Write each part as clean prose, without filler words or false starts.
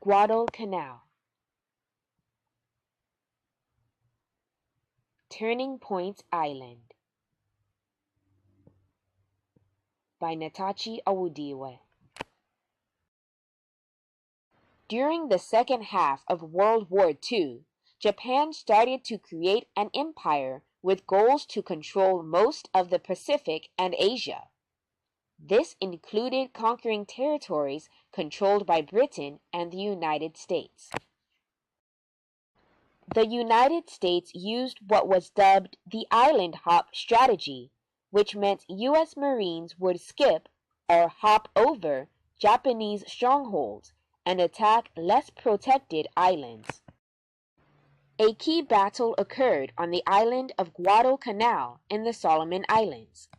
Guadalcanal. Turning Point Island by Natachi Onwudiwe. During the second half of World War II, Japan started to create an empire with goals to control most of the Pacific and Asia. This included conquering territories controlled by Britain and the United States. The United States used what was dubbed the island hop strategy, which meant U.S. Marines would skip or hop over Japanese strongholds and attack less protected islands. A key battle occurred on the island of Guadalcanal in the Solomon Islands.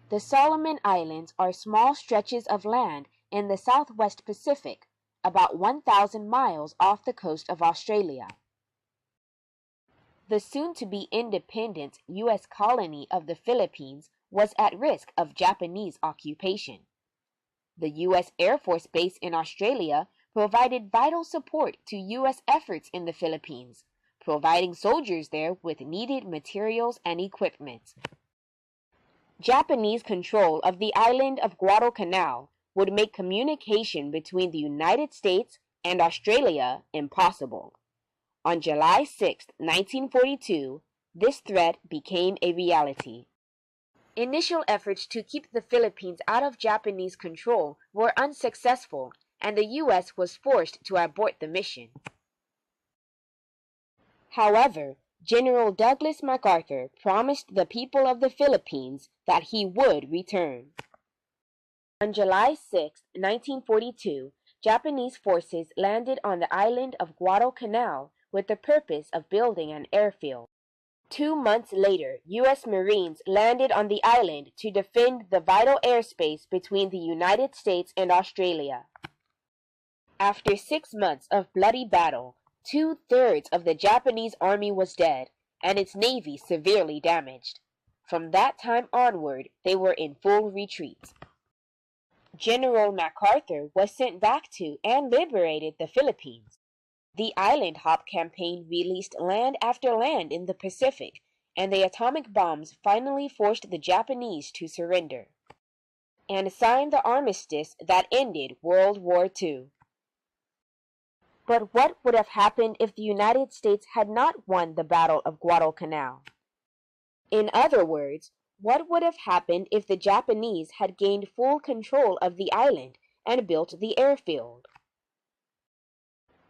The Solomon Islands are small stretches of land in the southwest Pacific, about 1,000 miles off the coast of Australia. The soon-to-be independent U.S. colony of the Philippines was at risk of Japanese occupation. The U.S. Air Force Base in Australia provided vital support to U.S. efforts in the Philippines, providing soldiers there with needed materials and equipment. Japanese control of the island of Guadalcanal would make communication between the United States and Australia impossible. On July 6, 1942, this threat became a reality. Initial efforts to keep the Philippines out of Japanese control were unsuccessful, and the U.S. was forced to abort the mission. However, General Douglas MacArthur promised the people of the Philippines that he would return. On July 6, 1942, Japanese forces landed on the island of Guadalcanal with the purpose of building an airfield. 2 months later, U.S. Marines landed on the island to defend the vital airspace between the United States and Australia. After 6 months of bloody battle, 2/3 of the Japanese army was dead, and its navy severely damaged. From that time onward, they were in full retreat. General MacArthur was sent back to and liberated the Philippines. The island hop campaign released land after land in the Pacific, and the atomic bombs finally forced the Japanese to surrender and signed the armistice that ended World War II. But what would have happened if the United States had not won the Battle of Guadalcanal? In other words, what would have happened if the Japanese had gained full control of the island and built the airfield?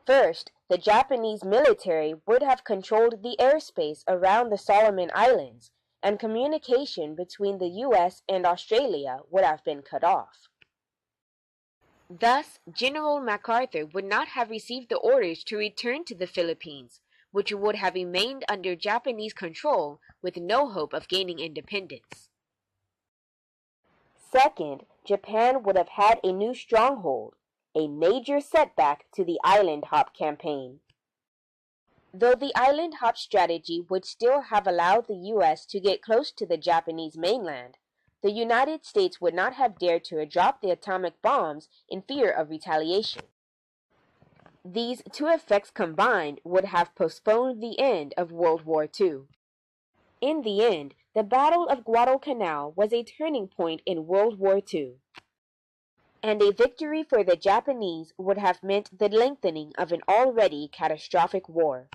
First, the Japanese military would have controlled the airspace around the Solomon Islands, and communication between the U.S. and Australia would have been cut off. Thus, General MacArthur would not have received the orders to return to the Philippines, which would have remained under Japanese control with no hope of gaining independence. Second, Japan would have had a new stronghold, a major setback to the island hop campaign. Though the island hop strategy would still have allowed the U.S. to get close to the Japanese mainland, the United States would not have dared to drop the atomic bombs in fear of retaliation. These two effects combined would have postponed the end of World War II. In the end, the Battle of Guadalcanal was a turning point in World War II, and a victory for the Japanese would have meant the lengthening of an already catastrophic war.